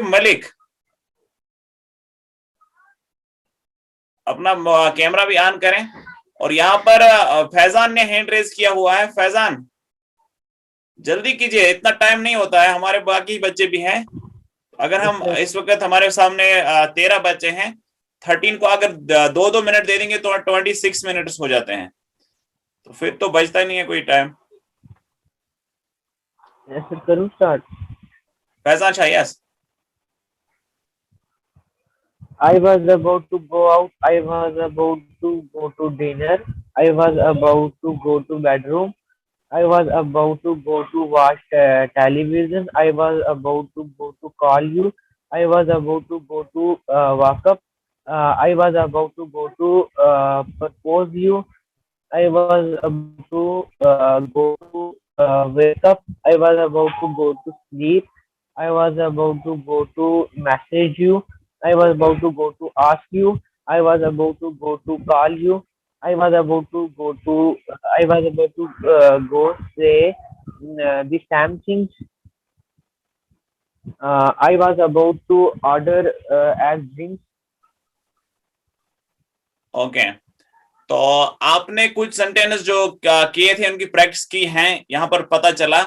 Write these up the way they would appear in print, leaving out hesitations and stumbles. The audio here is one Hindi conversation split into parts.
मलिक, अपना कैमरा भी ऑन करें। और यहाँ पर फैजान ने हैंड रेज किया हुआ है। फैजान जल्दी कीजिए, इतना टाइम नहीं होता है, हमारे बाकी बच्चे भी हैं। अगर हम इस वक्त हमारे सामने 13 बच्चे हैं, 13 को अगर 2-2 मिनट दे देंगे तो 26 मिनट्स हो जाते हैं, तो फिर तो बचता ही नहीं है कोई टाइम। करूँ start? Faizan Shah, yes. I was about to go out. I was about to go to dinner. I was about to go to bedroom. I was about to go to watch television. I was about to go to call you. I was about to go to walk up. I was about to go to propose you. I was about to go to wake up. I was about to go to sleep. I was about to go to message you. I was about to go to ask you. I was about to go to call you. I was about to go to. I was about to go say the same things. I was about to order as drinks. Okay, तो आपने कुछ सेंटेंस जो किए थे उनकी प्रैक्टिस की हैं, यहाँ पर पता चला।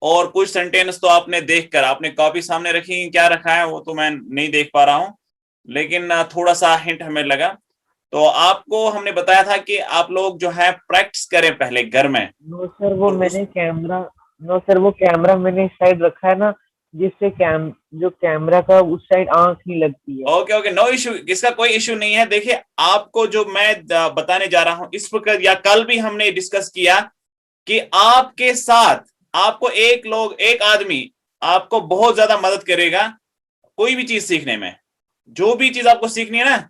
और कुछ सेंटेंस तो आपने देखकर, आपने कॉपी सामने रखी, क्या रखा है वो तो मैं नहीं देख पा रहा हूँ, लेकिन थोड़ा सा हिंट हमें लगा। तो आपको हमने बताया था कि आप लोग जो है प्रैक्टिस करें पहले घर में। नो सर, वो और मैंने कैमरा नो सर, वो कैमरा मैंने इस साइड रखा है ना, जिससे जो कैमरा का उस साइड आंख नहीं लगती है। ओके ओके, नो इशू, इसका कोई इशू नहीं है। देखिए, आपको जो मैं बताने जा रहा हूं इस वक्त, या कल भी हमने डिस्कस किया कि आपके साथ आपको एक आदमी आपको बहुत ज्यादा मदद करेगा कोई भी चीज सीखने में। जो भी चीज आपको सीखनी है ना,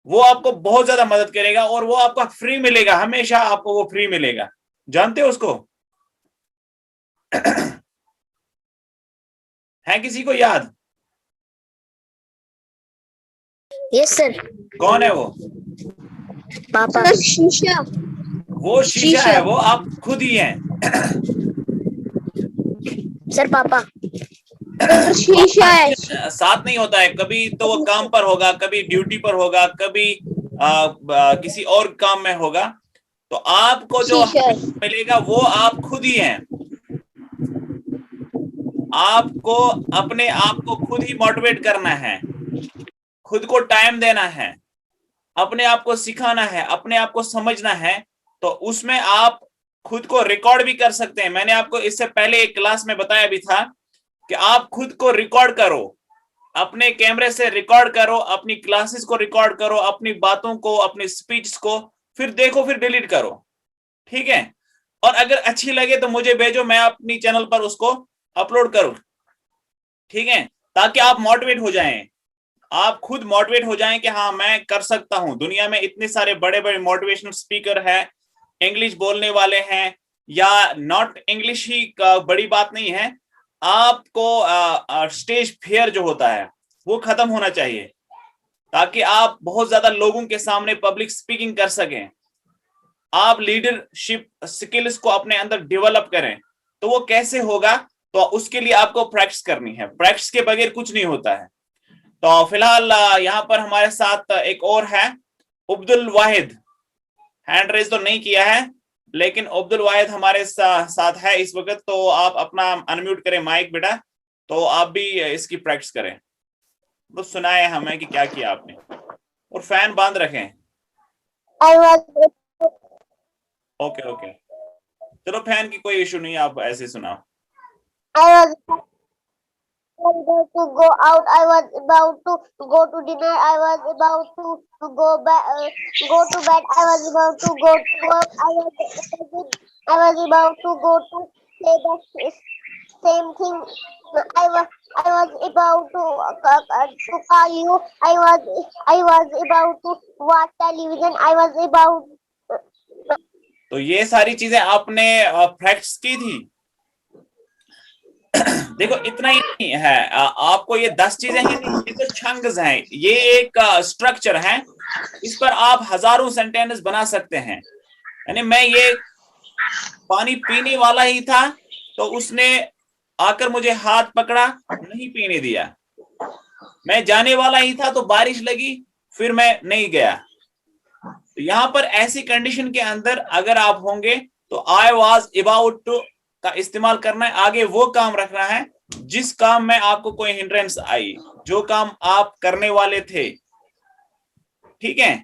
वो आपको बहुत ज्यादा मदद करेगा, और वो आपको फ्री मिलेगा, हमेशा आपको वो फ्री मिलेगा। जानते हो उसको? है किसी को याद? Yes sir. कौन है वो? पापा। शीशा। वो शीशा है, वो आप खुद ही हैं। सर पापा। शीशा है। साथ नहीं होता है, कभी तो वो काम पर होगा, कभी ड्यूटी पर होगा, कभी किसी और काम में होगा। तो आपको जो मिलेगा वो आप खुद ही हैं। आपको अपने आप को खुद ही मोटिवेट करना है, खुद को टाइम देना है, अपने आप को सिखाना है, अपने आप को समझना है। तो उसमें आप खुद को रिकॉर्ड भी कर सकते हैं। मैंने आपको इससे पहले एक क्लास में बताया भी था कि आप खुद को रिकॉर्ड करो, अपने कैमरे से रिकॉर्ड करो, अपनी क्लासेस को रिकॉर्ड करो, अपनी बातों को, अपनी स्पीच को, फिर देखो, फिर डिलीट करो, ठीक है? और अगर अच्छी लगे तो मुझे भेजो, मैं अपनी चैनल पर उसको अपलोड करूं, ठीक है? ताकि आप मोटिवेट हो जाएं, आप खुद मोटिवेट हो जाएं कि हाँ मैं कर सकता हूं। दुनिया में इतने सारे बड़े बड़े मोटिवेशनल स्पीकर हैं, इंग्लिश बोलने वाले हैं, या नॉट इंग्लिश ही बड़ी बात नहीं है। आपको स्टेज फियर जो होता है वो खत्म होना चाहिए, ताकि आप बहुत ज्यादा लोगों के सामने पब्लिक स्पीकिंग कर सकें, आप लीडरशिप स्किल्स को अपने अंदर डेवलप करें। तो वो कैसे होगा? तो उसके लिए आपको प्रैक्टिस करनी है, प्रैक्टिस के बगैर कुछ नहीं होता है। तो फिलहाल यहाँ पर हमारे साथ एक और है, अब्दुल वाहिद। हैंड रेज तो नहीं किया है, लेकिन अब्दुल वाहिद हमारे साथ है इस वक्त। तो आप अपना अनम्यूट करें माइक बेटा, तो आप भी इसकी प्रैक्टिस करें, तो सुनाए हमें कि क्या किया आपने, और फैन बंद रखें। ओके ओके, चलो फैन की कोई इशू नहीं, आप ऐसे सुनाओ। about to go out. I was about to go to dinner. I was about to go back, go to bed. I was about to go to work. I was about to go to say the same thing. I was about to call you. I was about to watch television. I was about. तो ये सारी चीजें आपने प्रैक्टिस की थी। देखो, इतना ही नहीं है, आपको ये 10 चीजें ही नहीं, ये तो चंक्स हैं, ये एक स्ट्रक्चर है, इस पर आप हजारों सेंटेंस बना सकते हैं। यानी मैं ये पानी पीने वाला ही था, तो उसने आकर मुझे हाथ पकड़ा, नहीं पीने दिया, मैं जाने वाला ही था तो बारिश लगी, फिर मैं नहीं गया। तो यहाँ पर ऐसी कंडीशन के अंदर अगर आप होंगे तो आई वॉज अबाउट टू का इस्तेमाल करना है, आगे वो काम रखना है जिस काम में आपको कोई हिंड्रेंस आई, जो काम आप करने वाले थे। ठीक है,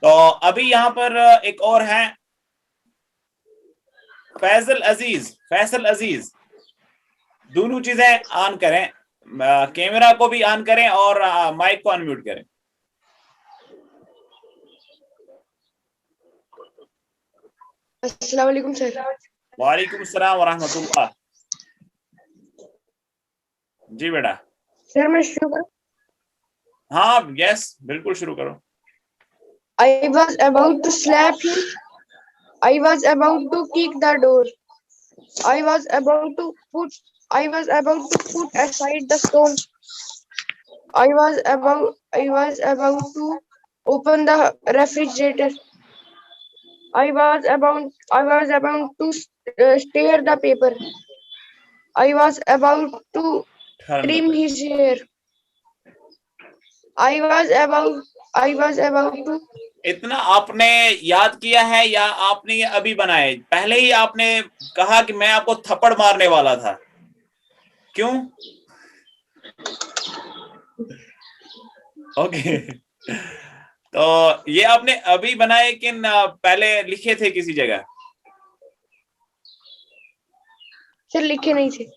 तो अभी यहाँ पर एक और है फैसल अजीज। फैसल अजीज, दोनों चीजें ऑन करें, कैमरा को भी ऑन करें और माइक को अनम्यूट करें। अस्सलाम वालेकुम सर। वालेकुम सलाम व रहमतुल्लाह। जी बेटा। सर मैं शुरू करूं? हाँ यस, बिल्कुल शुरू करो। I was about to slap him. I was about to kick the door. I was about to put aside the stone. I was about to open the refrigerator. I was about to stir the paper. I was about to trim his hair. I was about to. इतना आपने याद किया है या आपने ये अभी बनाए? पहले ही आपने कहा कि मैं आपको थप्पड़ मारने वाला था, क्यों? ओके तो ये आपने अभी बनाए कि पहले लिखे थे किसी जगह? सर लिखे नहीं थे।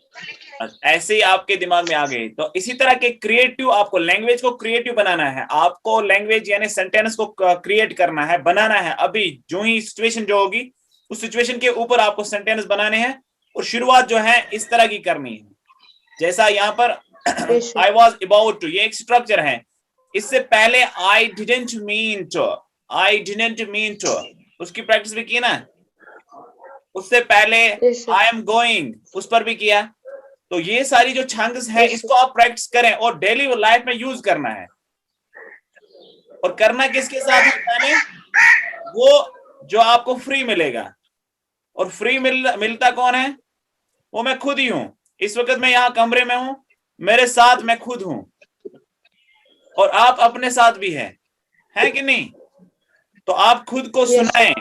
ऐसे ही आपके दिमाग में आ गए। तो इसी तरह के क्रिएटिव, आपको लैंग्वेज को क्रिएटिव बनाना है, आपको लैंग्वेज यानी सेंटेंस को क्रिएट करना है, बनाना है। अभी जो ही सिचुएशन जो होगी उस सिचुएशन के ऊपर आपको सेंटेंस बनाने हैं और शुरुआत जो है इस तरह की करनी है। जैसा यहाँ पर आई वॉज अबाउट टू, ये एक स्ट्रक्चर है। इससे पहले आई डिडंट मीन टू, उसकी प्रैक्टिस भी की ना। उससे पहले आई एम गोइंग, उस पर भी किया। तो ये सारी जो छंग्स है इसको आप प्रैक्टिस करें और डेली लाइफ में यूज करना है। और करना किसके साथ है? वो जो आपको फ्री मिलेगा। और फ्री मिलता कौन है? वो मैं खुद ही हूं। इस वक्त मैं यहाँ कमरे में हूं, मेरे साथ मैं खुद हूं और आप अपने साथ भी है कि नहीं? तो आप खुद को सुनाएं,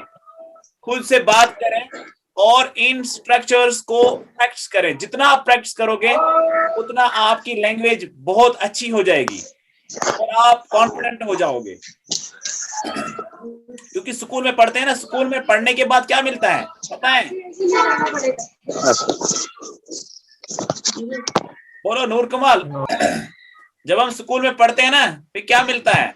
खुद से बात करें और इन स्ट्रक्चर्स को प्रैक्टिस करें। जितना आप प्रैक्टिस करोगे उतना आपकी लैंग्वेज बहुत अच्छी हो जाएगी और आप कॉन्फिडेंट हो जाओगे। क्योंकि स्कूल में पढ़ते हैं ना, स्कूल में पढ़ने के बाद क्या मिलता है पता है? बोलो नूर कमाल। जब हम स्कूल में पढ़ते हैं ना फिर क्या मिलता है?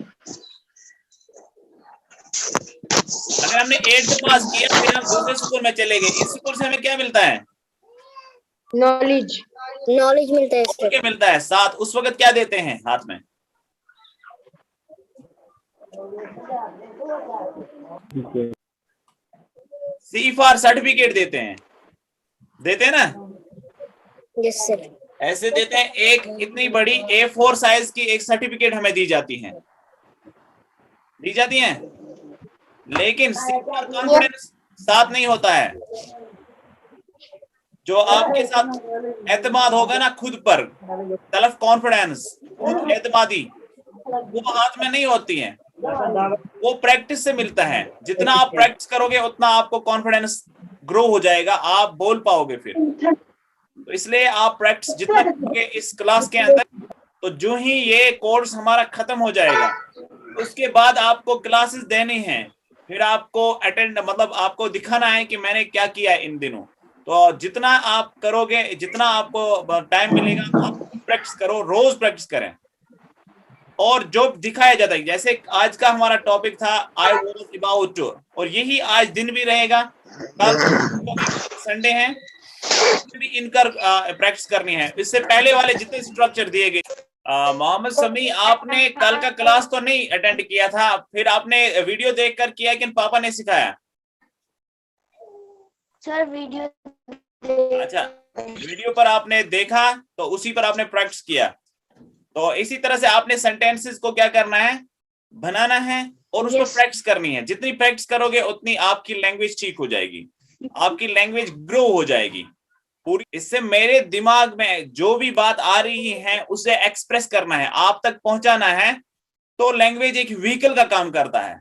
अगर हमने 8th पास किया फिर हम दूसरे स्कूल में चले गए, इस स्कूल से हमें क्या मिलता है? नॉलेज मिलता है सर। क्या मिलता है? साथ उस वक्त क्या देते हैं हाथ में? सी फॉर सर्टिफिकेट देते हैं ना? Yes sir. ऐसे देते हैं। एक इतनी बड़ी A4 साइज की एक सर्टिफिकेट हमें दी जाती है, लेकिन कॉन्फिडेंस साथ नहीं होता है। जो आपके साथ एतमाद होगा ना खुद पर, सेल्फ कॉन्फिडेंस, खुद एतमादी, वो हाथ में नहीं होती है, वो प्रैक्टिस से मिलता है। जितना आप प्रैक्टिस करोगे उतना आपको कॉन्फिडेंस ग्रो हो जाएगा, आप बोल पाओगे फिर। तो इसलिए आप प्रैक्टिस जितना करोगे इस क्लास के अंदर, तो जो ही ये कोर्स हमारा खत्म हो जाएगा उसके बाद आपको क्लासेस देनी है, फिर आपको अटेंड मतलब आपको दिखाना है कि मैंने क्या किया इन दिनों। तो जितना आप करोगे, जितना आपको टाइम मिलेगा आप प्रैक्टिस करो, रोज प्रैक्टिस करें। और जो दिखाया जाता है, जैसे आज का हमारा टॉपिक था आई वाज अबाउट टू, और यही आज दिन भी रहेगा। कल संडे है, भी इनका प्रैक्टिस करनी है। इससे पहले वाले जितने स्ट्रक्चर दिए गए, मोहम्मद समी आपने कल का क्लास तो नहीं अटेंड किया था, फिर आपने वीडियो देखकर किया कि पापा ने सिखाया? Sir video. अच्छा, वीडियो पर आपने देखा तो उसी पर आपने प्रैक्टिस किया। तो इसी तरह से आपने सेंटेंसेस को क्या करना है, बनाना है और उसको प्रैक्टिस करनी है। जितनी प्रैक्टिस करोगे उतनी आपकी लैंग्वेज ठीक हो जाएगी, आपकी लैंग्वेज ग्रो हो जाएगी। पूरी, इससे मेरे दिमाग में जो भी बात आ रही है उसे एक्सप्रेस करना है, आप तक पहुंचाना है। तो लैंग्वेज एक व्हीकल का काम करता है।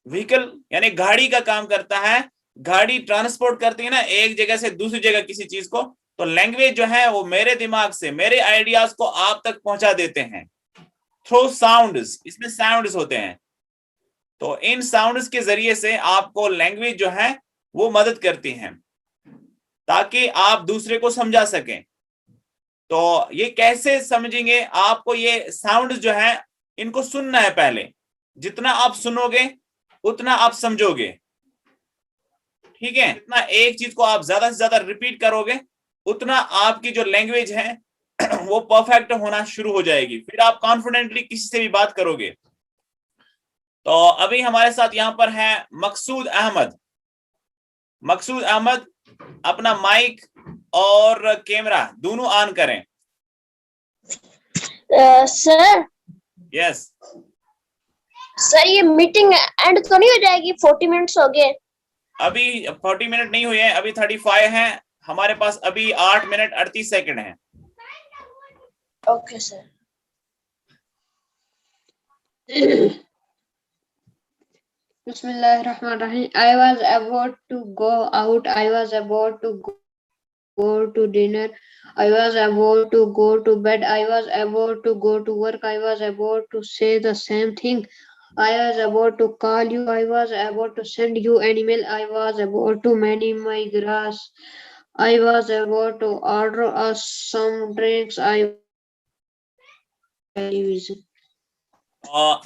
व्हीकल यानी गाड़ी का काम करता है। गाड़ी ट्रांसपोर्ट करती है ना एक जगह से दूसरी जगह किसी चीज को। तो लैंग्वेज जो है वो मेरे दिमाग से मेरे आइडियाज को आप तक पहुंचा देते हैं थ्रू साउंड्स। इसमें साउंड्स होते हैं। तो इन साउंड्स के जरिए से आपको लैंग्वेज जो है वो मदद करती है ताकि आप दूसरे को समझा सकें। तो ये कैसे समझेंगे? आपको ये साउंड जो है इनको सुनना है पहले। जितना आप सुनोगे उतना आप समझोगे। ठीक है, इतना एक चीज को आप ज्यादा से ज्यादा रिपीट करोगे उतना आपकी जो लैंग्वेज है वो परफेक्ट होना शुरू हो जाएगी। फिर आप कॉन्फिडेंटली किसी से भी बात करोगे। तो अभी हमारे साथ यहाँ पर है मकसूद अहमद। मकसूद अहमद, अपना माइक और कैमरा दोनों ऑन करें। Sir yes. सर ये मीटिंग एंड तो नहीं हो जाएगी? 40 मिनट्स हो गए। अभी 40 मिनट नहीं हुए हैं, अभी 35 है हमारे पास। अभी 8 मिनट 38 सेकंड है। Okay sir. Bismillahirrahmanirrahim. I was about to go out. I was about to go to dinner. I was about to go to bed. I was about to go to work. I was about to say the same thing. I was about to call you. I was about to send you an email. I was about to mend my grass. I was about to order us some drinks. I television.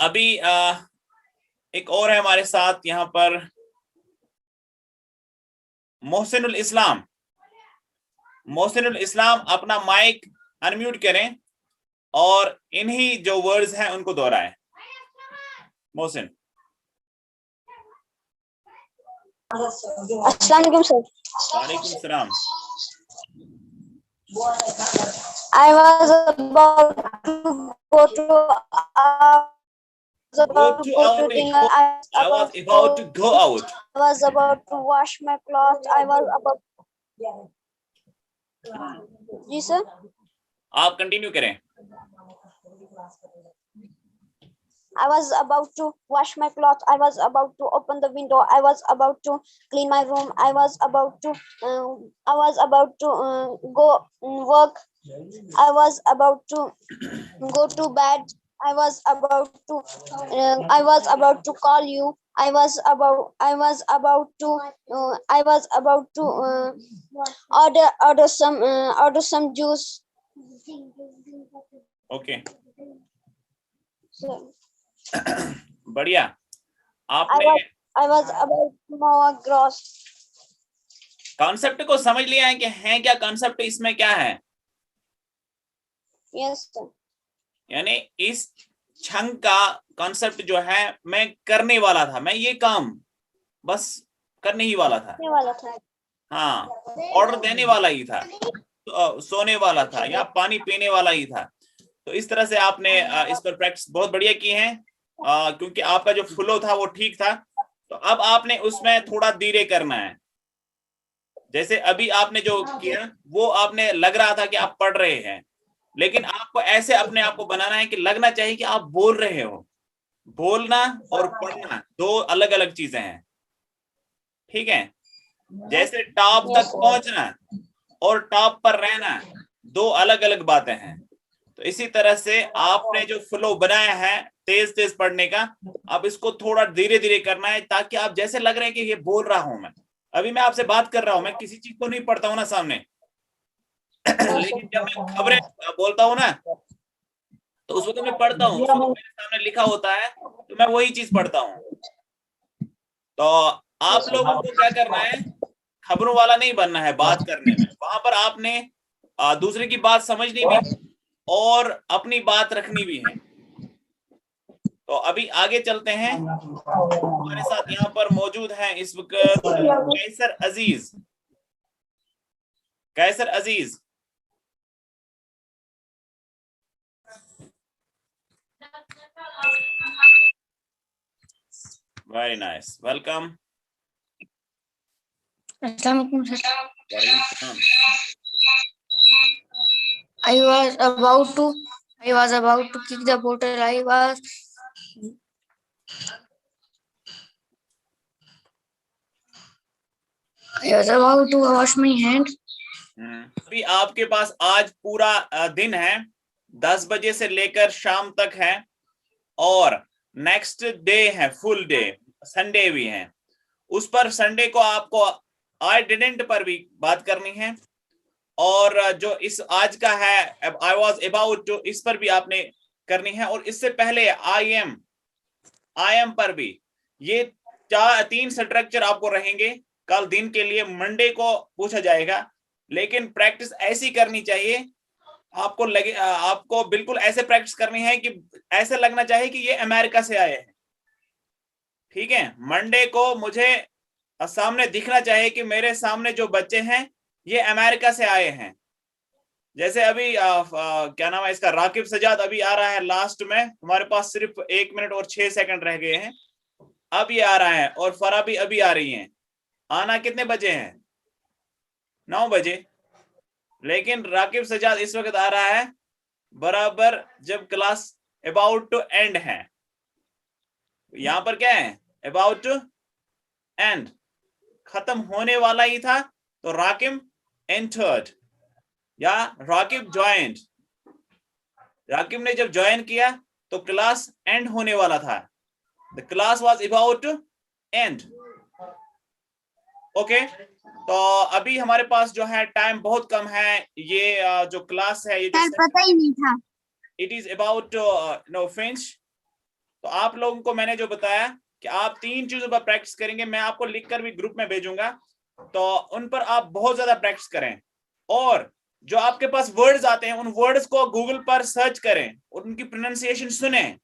अभी एक और है हमारे साथ यहाँ पर मोहसिनुल इस्लाम। मोहसिनुल इस्लाम, अपना माइक अनम्यूट करें और इन्हीं जो वर्ड्स हैं उनको दोहराएं। मोहसिन। अस्सलाम वालेकुम सर। वालेकुम सलाम। I was about to go to dinner. I was about to go out. I was about to wash my clothes. I was about. जी सर। आप कंटिन्यू करें। I was about to wash my clothes. I was about to open the window. I was about to clean my room. I was about to go work. I was about to go to bed. I was about to call you. I was about to order some juice. Okay, So, बढ़िया। आपने I was about to mow a grass. Concept को समझ लिया है कि है क्या कॉन्सेप्ट, इसमें क्या है? Yes sir. यानी इस छंग का कॉन्सेप्ट जो है, मैं करने वाला था, मैं ये काम बस करने ही वाला था। करने वाला था। हाँ, ऑर्डर देने वाला ही था, तो सोने वाला था या पानी पीने वाला ही था। तो इस तरह से आपने इस पर प्रैक्टिस बहुत बढ़िया की है, क्योंकि आपका जो फ्लो था वो ठीक था। तो अब आपने उसमें थोड़ा धीरे करना है। जैसे अभी आपने जो किया वो आपने लग रहा था कि आप पढ़ रहे हैं, लेकिन आपको ऐसे अपने आप को बनाना है कि लगना चाहिए कि आप बोल रहे हो। बोलना और पढ़ना दो अलग अलग चीजें हैं। ठीक है, जैसे टॉप तक पहुंचना और टॉप पर रहना दो अलग अलग बातें हैं। तो इसी तरह से आपने जो फ्लो बनाया है तेज तेज पढ़ने का, अब इसको थोड़ा धीरे धीरे करना है ताकि आप जैसे लग रहे हैं कि ये बोल रहा हूं मैं। अभी मैं आपसे बात कर रहा हूं, मैं किसी चीज को नहीं पढ़ता हूं ना सामने लेकिन जब मैं खबरें बोलता हूं ना तो उस वक्त मैं पढ़ता हूँ, उस वक्त मेरे सामने लिखा होता है तो मैं वही चीज पढ़ता हूँ। तो आप लोगों को क्या करना है, खबरों वाला नहीं बनना है बात करने में। वहां पर आपने दूसरे की बात समझनी भी और अपनी बात रखनी भी है। तो अभी आगे चलते हैं। हमारे साथ यहाँ पर मौजूद हैं इस वक्त Qaiser Aziz. Qaiser Aziz, very nice, welcome. Assalamualaikum, sir. वालेकुम सलाम। I was about to kick the bottle. I was about to wash my hand. अभी आपके पास आज पूरा दिन है, 10 बजे से लेकर शाम तक है, और नेक्स्ट डे है फुल डे, संडे भी है। उस पर संडे को आपको आई डिडंट पर भी बात करनी है, और जो इस आज का है आई वॉज अबाउट टू, इस पर भी आपने करनी है, और इससे पहले आई एम पर भी। ये 3 स्ट्रक्चर आपको रहेंगे कल दिन के लिए। मंडे को पूछा जाएगा, लेकिन प्रैक्टिस ऐसी करनी चाहिए, आपको लगे आपको बिल्कुल ऐसे प्रैक्टिस करनी है कि ऐसे लगना चाहिए कि ये अमेरिका से आए हैं। ठीक है, मंडे को मुझे सामने दिखना चाहिए कि मेरे सामने जो बच्चे हैं ये अमेरिका से आए हैं। जैसे अभी क्या नाम है इसका, राकिब सजाद अभी आ रहा है लास्ट में, हमारे पास सिर्फ 1 मिनट और 6 सेकंड रह गए हैं, अब ये आ रहा है, और फरा भी अभी आ रही हैं। आना कितने बजे हैं? 9 बजे। लेकिन राकिब सजाद इस वक्त आ रहा है बराबर जब क्लास अबाउट टू एंड है। यहां पर क्या है? अबाउट टू एंड, खत्म होने वाला ही था, तो राकिब एंटर्ड या राकिब ज्वाइंट। राकिब ने जब ज्वाइन किया तो क्लास एंड होने वाला था, the class was about to end. Okay, तो अभी हमारे पास जो है टाइम बहुत कम है। ये जो क्लास है ये पता ही नहीं था। It is about no finish. तो आप लोगों को मैंने जो बताया कि आप 3 चीजों पर प्रैक्टिस करेंगे, मैं आपको लिखकर भी ग्रुप में भेजूंगा, तो उन पर आप बहुत ज्यादा प्रैक्टिस करें। और जो आपके पास वर्ड्स आते हैं उन वर्ड्स को गूगल पर सर्च करें और उनकी प्रोनाउंसिएशन सुने।